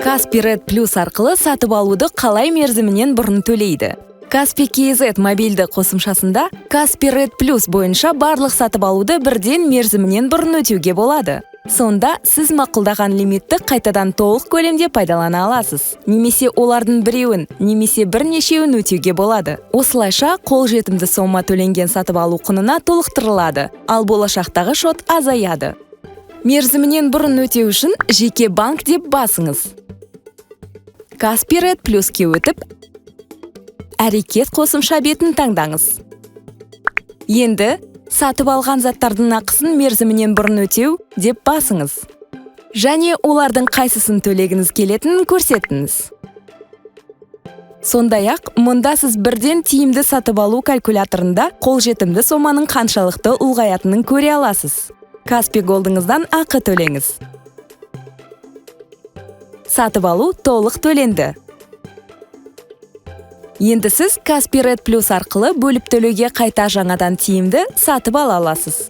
Каспи Ред Плюс арқылы сатып алуды қалай мерзімінен бұрын төлейді? Каспи KZ мобильді қосымшасында Каспи Ред Плюс бойынша барлық сатып алуды бірден мерзімінен бұрын өтеуге болады. Сонда сіз мақұлдаған лимитті қайтадан толық көлемде пайдалана аласыз. Немесе олардың біреуін, немесе бірнешеуін өтеуге болады. Осылайша қолжетімді сома төленген сатып алу құнына толықтырылады, ал болашақтағы шот азаяды. Мерзімінен бұрын өтеу үшін жеке банк деп басыңыз. Каспи Ред Плюске өтіп, әрекет қосымша бетін таңдаңыз. Енді сатып алған заттардың ақысын мерзімінен бұрын өтеу деп басыңыз. Және олардың қайсысын төлегіңіз келетінін көрсетіңіз. Сондай-ақ, мұнда сіз бірден тиімді сатып алу калькуляторында қолжетімді соманың қаншалықты ұлғаятынын көре аласыз. Каспи Голдыңыздан ақы төлеңіз. Сатып алу толық төленді. Енді сіз Каспи Ред Плюс арқылы бөліп төлеуге қайта жаңадан тиімді сатып ала аласыз.